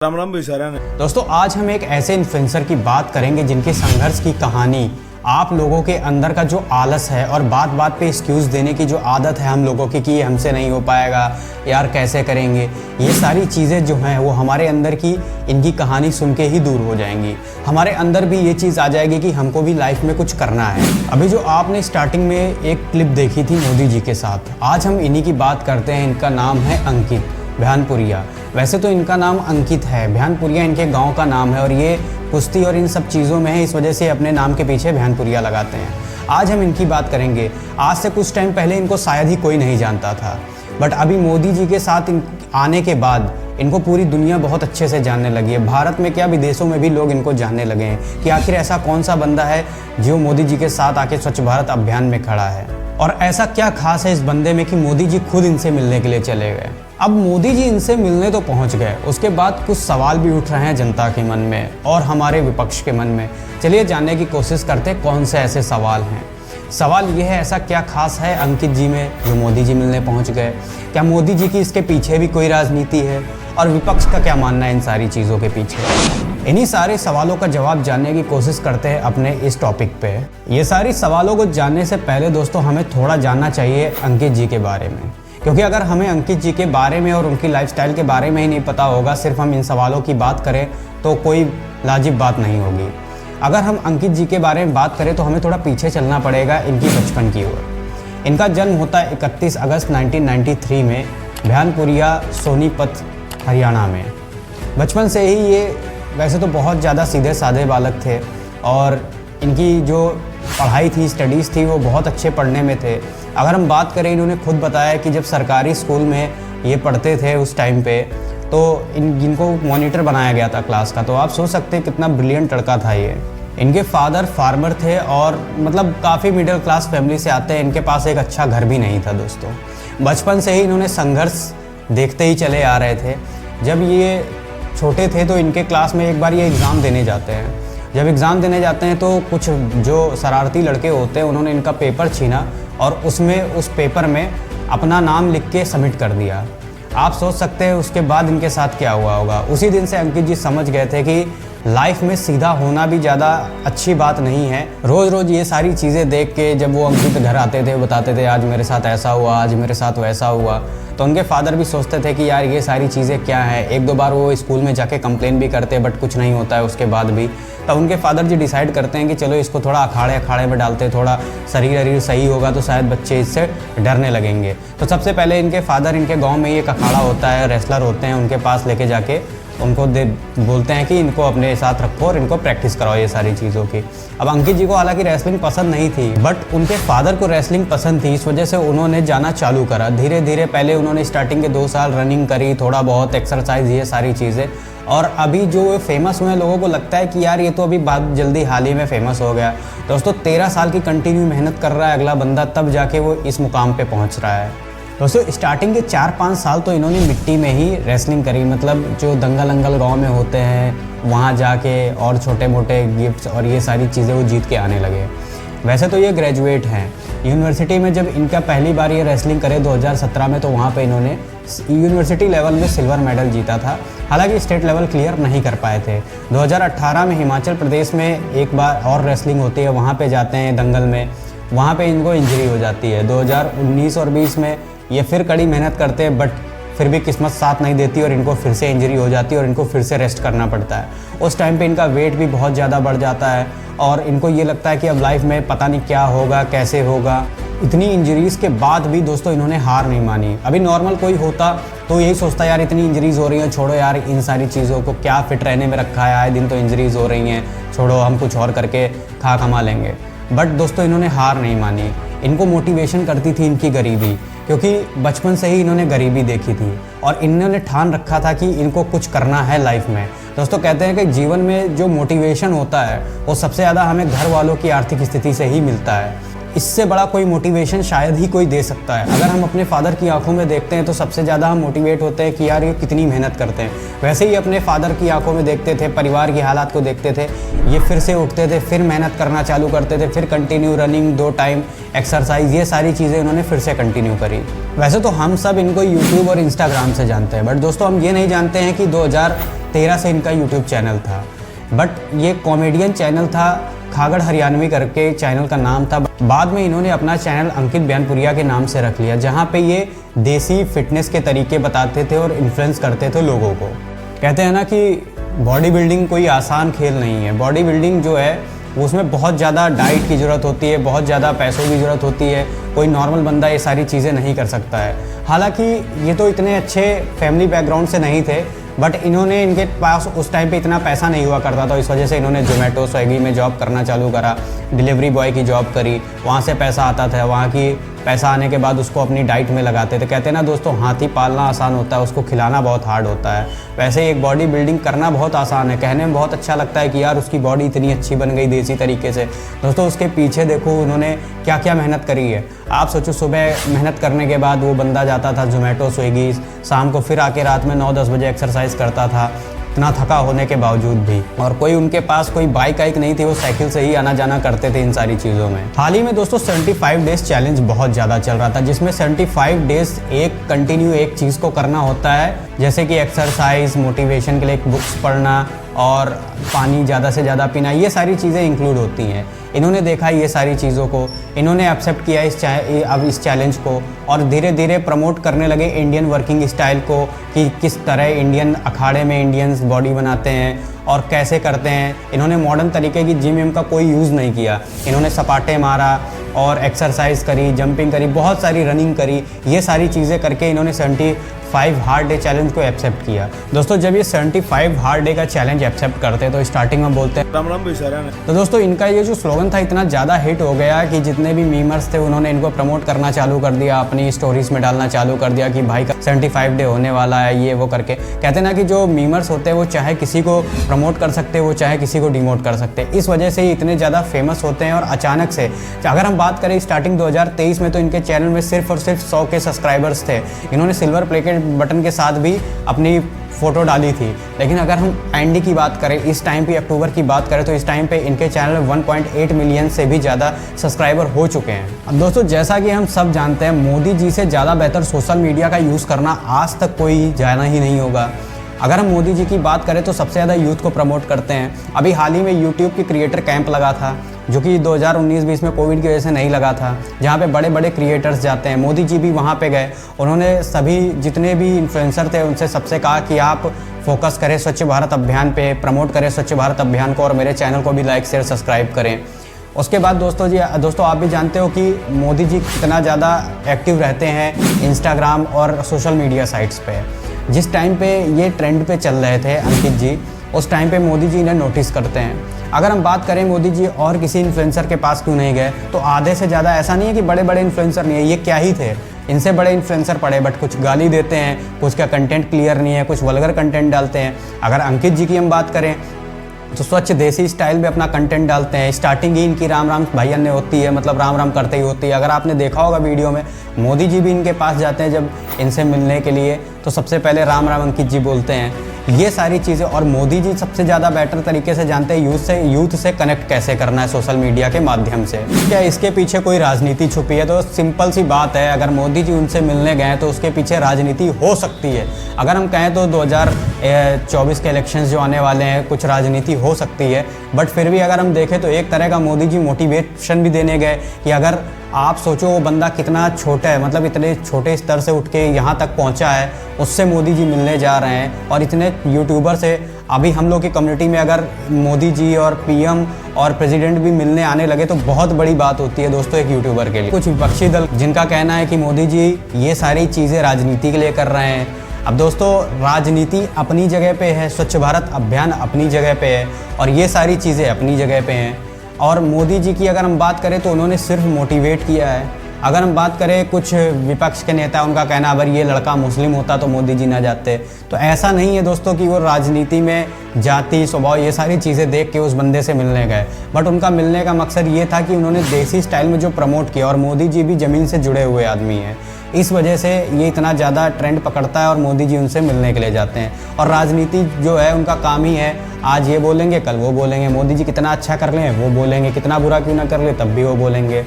राम राम भाई सारा ने। दोस्तों आज हम एक ऐसे इन्फ्लुएंसर की बात करेंगे जिनके संघर्ष की कहानी आप लोगों के अंदर का जो आलस है और बात बात पे एक्सक्यूज़ देने की जो आदत है हम लोगों की कि ये हमसे नहीं हो पाएगा, यार कैसे करेंगे, ये सारी चीज़ें जो हैं वो हमारे अंदर की इनकी कहानी सुन के ही दूर हो जाएंगी। हमारे अंदर भी ये चीज़ आ जाएगी कि हमको भी लाइफ में कुछ करना है। अभी जो आपने स्टार्टिंग में एक क्लिप देखी थी मोदी जी के साथ, आज हम इन्हीं की बात करते हैं। इनका नाम है अंकित भ्यानपुरिया। वैसे तो इनका नाम अंकित है, भ्यानपुरिया इनके गांव का नाम है और ये कुश्ती और इन सब चीज़ों में है, इस वजह से अपने नाम के पीछे भ्यानपुरिया लगाते हैं। आज हम इनकी बात करेंगे। आज से कुछ टाइम पहले इनको शायद ही कोई नहीं जानता था, बट अभी मोदी जी के साथ आने के बाद इनको पूरी दुनिया बहुत अच्छे से जानने लगी है। भारत में क्या विदेशों में भी लोग इनको जानने लगे हैं कि आखिर ऐसा कौन सा बंदा है जो मोदी जी के साथ आके स्वच्छ भारत अभियान में खड़ा है, और ऐसा क्या खास है इस बंदे में कि मोदी जी खुद इनसे मिलने के लिए चले गए। अब मोदी जी इनसे मिलने तो पहुंच गए, उसके बाद कुछ सवाल भी उठ रहे हैं जनता के मन में और हमारे विपक्ष के मन में। चलिए जानने की कोशिश करते हैं कौन से ऐसे सवाल हैं। सवाल ये है, ऐसा क्या खास है अंकित जी में जो मोदी जी मिलने पहुंच गए? क्या मोदी जी की इसके पीछे भी कोई राजनीति है? और विपक्ष का क्या मानना है इन सारी चीज़ों के पीछे? इन्हीं सारे सवालों का जवाब जानने की कोशिश करते हैं अपने इस टॉपिक पे। ये सारी सवालों को जानने से पहले दोस्तों हमें थोड़ा जानना चाहिए अंकित जी के बारे में, क्योंकि अगर हमें अंकित जी के बारे में और उनकी लाइफस्टाइल के बारे में ही नहीं पता होगा, सिर्फ हम इन सवालों की बात करें तो कोई लाजिब बात नहीं होगी। अगर हम अंकित जी के बारे में बात करें तो हमें थोड़ा पीछे चलना पड़ेगा इनकी बचपन की ओर। इनका जन्म होता है 31 अगस्त 1993 में भ्यानपुरिया सोनीपत हरियाणा में। बचपन से ही ये वैसे तो बहुत ज़्यादा सीधे साधे बालक थे और इनकी जो पढ़ाई थी, स्टडीज़ थी, वो बहुत अच्छे पढ़ने में थे। अगर हम बात करें, इन्होंने खुद बताया कि जब सरकारी स्कूल में ये पढ़ते थे उस टाइम पे, तो इनको मॉनिटर बनाया गया था क्लास का। तो आप सोच सकते हैं कितना ब्रिलियंट लड़का था ये। इनके फादर फार्मर थे और मतलब काफ़ी मिडिल क्लास फैमिली से आते हैं। इनके पास एक अच्छा घर भी नहीं था दोस्तों। बचपन से ही इन्होंने संघर्ष देखते ही चले आ रहे थे। जब ये छोटे थे तो इनके क्लास में एक बार ये एग्ज़ाम देने जाते हैं। जब एग्ज़ाम देने जाते हैं तो कुछ जो शरारती लड़के होते हैं उन्होंने इनका पेपर छीना और उस पेपर में अपना नाम लिख के सबमिट कर दिया। आप सोच सकते हैं उसके बाद इनके साथ क्या हुआ होगा। उसी दिन से अंकित जी समझ गए थे कि लाइफ में सीधा होना भी ज़्यादा अच्छी बात नहीं है। रोज़ रोज़ ये सारी चीज़ें देख के जब वो अंकित घर आते थे, बताते थे आज मेरे साथ ऐसा हुआ, आज मेरे साथ वैसा हुआ, तो उनके फादर भी सोचते थे कि यार ये सारी चीज़ें क्या है। एक दो बार वो स्कूल में जाके कंप्लेन भी करते बट कुछ नहीं होता है उसके बाद भी। तब उनके फादर जी डिसाइड करते हैं कि चलो इसको थोड़ा अखाड़े में डालते, थोड़ा शरीर सही होगा तो शायद बच्चे इससे डरने लगेंगे। तो सबसे पहले इनके फादर इनके गाँव में ही एक अखाड़ा होता है, रेसलर होते हैं, उनके पास लेके जाके उनको बोलते हैं कि इनको अपने साथ रखो और इनको प्रैक्टिस कराओ ये सारी चीज़ों की। अब अंकित जी को हालांकि रेसलिंग पसंद नहीं थी, बट उनके फादर को रेसलिंग पसंद थी, इस वजह से उन्होंने जाना चालू करा। धीरे धीरे पहले उन्होंने स्टार्टिंग के 2 साल रनिंग करी, थोड़ा बहुत एक्सरसाइज, ये सारी चीज़ें। और अभी जो फेमस हुए, लोगों को लगता है कि यार ये तो अभी बहुत जल्दी हाल ही में फेमस हो गया। दोस्तों 13 साल की कंटिन्यू मेहनत कर रहा है अगला बंदा, तब जाके वो इस मुकाम पे पहुंच रहा है। दोस्तों स्टार्टिंग के 4-5 साल तो इन्होंने मिट्टी में ही रेसलिंग करी, मतलब जो दंगल अंगल गाँव में होते हैं वहाँ जाके और छोटे मोटे गिफ्ट्स और ये सारी चीज़ें वो जीत के आने लगे। वैसे तो ये ग्रेजुएट हैं। यूनिवर्सिटी में जब इनका पहली बार ये रेसलिंग करे 2017 में, तो वहाँ पे इन्होंने यूनिवर्सिटी लेवल में सिल्वर मेडल जीता था। हालांकि स्टेट लेवल क्लियर नहीं कर पाए थे। 2018 में हिमाचल प्रदेश में एक बार और रेसलिंग होती है, वहाँ पे जाते हैं दंगल में, वहाँ पे इनको इंजरी हो जाती है। 2019 और 20 में ये फिर कड़ी मेहनत करते हैं, बट फिर भी किस्मत साथ नहीं देती और इनको फिर से इंजरी हो जाती है और इनको फिर से रेस्ट करना पड़ता है। उस टाइम पे इनका वेट भी बहुत ज़्यादा बढ़ जाता है और इनको ये लगता है कि अब लाइफ में पता नहीं क्या होगा, कैसे होगा। इतनी इंजरीज़ के बाद भी दोस्तों इन्होंने हार नहीं मानी। अभी नॉर्मल कोई होता तो यही सोचता यार इतनी इंजरीज़ हो रही हैं, छोड़ो यार इन सारी चीज़ों को, क्या फिट रहने में रखा है, आए दिन तो इंजरीज़ हो रही हैं, छोड़ो हम कुछ और करके कमा लेंगे। बट दोस्तों इन्होंने हार नहीं मानी। इनको मोटिवेशन करती थी इनकी गरीबी, क्योंकि बचपन से ही इन्होंने गरीबी देखी थी और इन्होंने ठान रखा था कि इनको कुछ करना है लाइफ में। दोस्तों कहते हैं कि जीवन में जो मोटिवेशन होता है वो सबसे ज़्यादा हमें घर वालों की आर्थिक स्थिति से ही मिलता है। इससे बड़ा कोई मोटिवेशन शायद ही कोई दे सकता है। अगर हम अपने फादर की आंखों में देखते हैं तो सबसे ज़्यादा हम मोटिवेट होते हैं कि यार ये कितनी मेहनत करते हैं। वैसे ही अपने फादर की आंखों में देखते थे, परिवार की हालात को देखते थे, ये फिर से उठते थे, फिर मेहनत करना चालू करते थे, फिर कंटिन्यू रनिंग, 2 टाइम एक्सरसाइज, ये सारी चीज़ें उन्होंने फिर से कंटिन्यू करी। वैसे तो हम सब इनको यूट्यूब और इंस्टाग्राम से जानते हैं, बट दोस्तों हम ये नहीं जानते हैं कि 2013 से इनका यूट्यूब चैनल था, बट ये कॉमेडियन चैनल था, खागड़ हरियाणवी करके चैनल का नाम था। बाद में इन्होंने अपना चैनल अंकित बयानपुरिया के नाम से रख लिया, जहाँ पे ये देसी फिटनेस के तरीके बताते थे और इन्फ्लुएंस करते थे लोगों को। कहते हैं ना कि बॉडी बिल्डिंग कोई आसान खेल नहीं है। बॉडी बिल्डिंग जो है उसमें बहुत ज़्यादा डाइट की ज़रूरत होती है, बहुत ज़्यादा पैसों की ज़रूरत होती है। कोई नॉर्मल बंदा ये सारी चीज़ें नहीं कर सकता है। हालांकि ये तो इतने अच्छे फैमिली बैकग्राउंड से नहीं थे, बट इन्होंने, इनके पास उस टाइम पे इतना पैसा नहीं हुआ करता था, इस वजह से इन्होंने जोमेटो स्विगी में जॉब करना चालू करा, डिलीवरी बॉय की जॉब करी, वहाँ से पैसा आता था, वहाँ की पैसा आने के बाद उसको अपनी डाइट में लगाते थे। कहते हैं ना दोस्तों, हाथी पालना आसान होता है, उसको खिलाना बहुत हार्ड होता है। वैसे एक बॉडी बिल्डिंग करना बहुत आसान है, कहने में बहुत अच्छा लगता है कि यार उसकी बॉडी इतनी अच्छी बन गई देसी तरीके से। दोस्तों उसके पीछे देखो उन्होंने क्या क्या मेहनत करी है। आप सोचो, सुबह मेहनत करने के बाद वो बंदा जाता था जोमेटो स्विगी, शाम को फिर आके रात में 9-10 बजे एक्सरसाइज करता था, इतना थका होने के बावजूद भी। और कोई उनके पास कोई बाइक वाइक नहीं थी, वो साइकिल से ही आना जाना करते थे इन सारी चीज़ों में। हाल ही में दोस्तों 75 डेज चैलेंज बहुत ज़्यादा चल रहा था, जिसमें 75 डेज एक कंटिन्यू एक चीज़ को करना होता है, जैसे कि एक्सरसाइज, मोटिवेशन के लिए बुक्स पढ़ना और पानी ज़्यादा से ज़्यादा पीना, ये सारी चीज़ें इंक्लूड होती हैं। इन्होंने देखा ये सारी चीज़ों को, इन्होंने एक्सेप्ट किया इस चैलेंज को और धीरे धीरे प्रमोट करने लगे इंडियन वर्किंग स्टाइल को, कि किस तरह इंडियन अखाड़े में इंडियंस बॉडी बनाते हैं और कैसे करते हैं। इन्होंने मॉडर्न तरीके की जिम का कोई यूज़ नहीं किया, इन्होंने सपाटे मारा और एक्सरसाइज करी, जंपिंग करी, बहुत सारी रनिंग करी। ये सारी चीज़ें करके इन्होंने 75 हार्ड डे चैलेंज को एक्सेप्ट किया। दोस्तों जब ये 75 हार्ड डे का चैलेंज एक्सेप्ट करते हैं तो स्टार्टिंग में बोलते हैं राम राम भी सारा ने। तो दोस्तों इनका ये जो स्लोगन था इतना ज़्यादा हिट हो गया कि जितने भी मीमर्स थे उन्होंने इनको प्रमोट करना चालू कर दिया, अपनी स्टोरीज में डालना चालू कर दिया कि भाई का 75 डे होने वाला है, ये वो करके। कहते हैं ना कि जो मीमर्स होते हैं वो चाहे किसी को प्रमोट कर सकते हैं, वो चाहे किसी को डिमोट कर सकते हैं। इस वजह से ही इतने ज़्यादा फेमस होते हैं। और अचानक से अगर हम बात करें स्टार्टिंग 2023 में, तो इनके चैनल में सिर्फ और सिर्फ 100 के सब्सक्राइबर्स थे। इन्होंने सिल्वर प्ले के बटन के साथ भी अपनी फ़ोटो डाली थी। लेकिन अगर हम एंडी की बात करें, इस टाइम पे अक्टूबर की बात करें, तो इस टाइम पे इनके चैनल में 1.8 मिलियन से भी ज़्यादा सब्सक्राइबर हो चुके हैं। अब दोस्तों जैसा कि हम सब जानते हैं, मोदी जी से ज़्यादा बेहतर सोशल मीडिया का यूज़ करना आज तक कोई जाना ही नहीं होगा। अगर हम मोदी जी की बात करें तो सबसे ज़्यादा यूथ को प्रमोट करते हैं। अभी हाल ही में यूट्यूब की क्रिएटर कैंप लगा था, जो कि 2019-20 में कोविड की वजह से नहीं लगा था, जहाँ पे बड़े बड़े क्रिएटर्स जाते हैं। मोदी जी भी वहाँ पे गए, उन्होंने सभी जितने भी इन्फ्लुएंसर थे उनसे सबसे कहा कि आप फोकस करें स्वच्छ भारत अभियान पे, प्रमोट करें स्वच्छ भारत अभियान को और मेरे चैनल को भी लाइक शेयर सब्सक्राइब करें। उसके बाद दोस्तों आप भी जानते हो कि मोदी जी कितना ज़्यादा एक्टिव रहते हैं इंस्टाग्राम और सोशल मीडिया साइट्स पे। जिस टाइम पे ये ट्रेंड पे चल रहे थे अंकित जी, उस टाइम पे मोदी जी इन्हें नोटिस करते हैं। अगर हम बात करें मोदी जी और किसी इन्फ्लुएंसर के पास क्यों नहीं गए, तो आधे से ज़्यादा ऐसा नहीं है कि बड़े बड़े इन्फ्लुएंसर नहीं है, ये क्या ही थे, इनसे बड़े इन्फ्लुएंसर पड़े, बट कुछ गाली देते हैं, कुछ का कंटेंट क्लियर नहीं है, कुछ वल्गर कंटेंट डालते हैं। अगर अंकित जी की हम बात करें तो स्वच्छ देसी स्टाइल में अपना कंटेंट डालते हैं। स्टार्टिंग ही इनकी राम राम भैया ने होती है, मतलब राम राम करते ही होती है। अगर आपने देखा होगा वीडियो में, मोदी जी भी इनके पास जाते हैं जब इनसे मिलने के लिए, तो सबसे पहले राम राम अंकित जी बोलते हैं। ये सारी चीज़ें, और मोदी जी सबसे ज़्यादा बेटर तरीके से जानते हैं यूथ से कनेक्ट कैसे करना है सोशल मीडिया के माध्यम से। क्या इसके पीछे कोई राजनीति छुपी है? तो सिंपल सी बात है, अगर मोदी जी उनसे मिलने गए तो उसके पीछे राजनीति हो सकती है। अगर हम कहें तो 2024 के इलेक्शंस जो आने वाले हैं, कुछ राजनीति हो सकती है, बट फिर भी अगर हम देखें तो एक तरह का मोदी जी मोटिवेशन भी देने गए कि अगर आप सोचो वो बंदा कितना छोटा है, मतलब इतने छोटे स्तर से उठ के यहाँ तक पहुँचा है, उससे मोदी जी मिलने जा रहे हैं। और इतने यूट्यूबर से अभी हम लोग की कम्युनिटी में अगर मोदी जी और पीएम और प्रेसिडेंट भी मिलने आने लगे तो बहुत बड़ी बात होती है दोस्तों एक यूट्यूबर के लिए। कुछ विपक्षी दल जिनका कहना है कि मोदी जी ये सारी चीज़ें राजनीति के लिए कर रहे हैं। अब दोस्तों राजनीति अपनी जगह पे है, स्वच्छ भारत अभियान अपनी जगह पे है, और ये सारी चीज़ें अपनी जगह पे हैं। और मोदी जी की अगर हम बात करें तो उन्होंने सिर्फ मोटिवेट किया है। अगर हम बात करें कुछ विपक्ष के नेता, उनका कहना अगर ये लड़का मुस्लिम होता तो मोदी जी ना जाते। तो ऐसा नहीं है दोस्तों कि वो राजनीति में जाति स्वभाव ये सारी चीज़ें देख के उस बंदे से मिलने गए, बट उनका मिलने का मकसद ये था कि उन्होंने देसी स्टाइल में जो प्रमोट किया, और मोदी जी भी ज़मीन से जुड़े हुए आदमी हैं, इस वजह से ये इतना ज़्यादा ट्रेंड पकड़ता है और मोदी जी उनसे मिलने के लिए जाते हैं। और राजनीति जो है उनका काम ही है, आज ये बोलेंगे कल वो बोलेंगे। मोदी जी कितना अच्छा कर लें वो बोलेंगे, कितना बुरा क्यों ना कर ले तब भी वो बोलेंगे।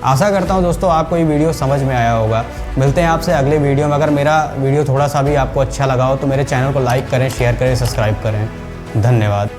आशा करता हूँ दोस्तों आपको ये वीडियो समझ में आया होगा। मिलते हैं आपसे अगले वीडियो में। अगर मेरा वीडियो थोड़ा सा भी आपको अच्छा लगा हो तो मेरे चैनल को लाइक करें, शेयर करें, सब्सक्राइब करें। धन्यवाद।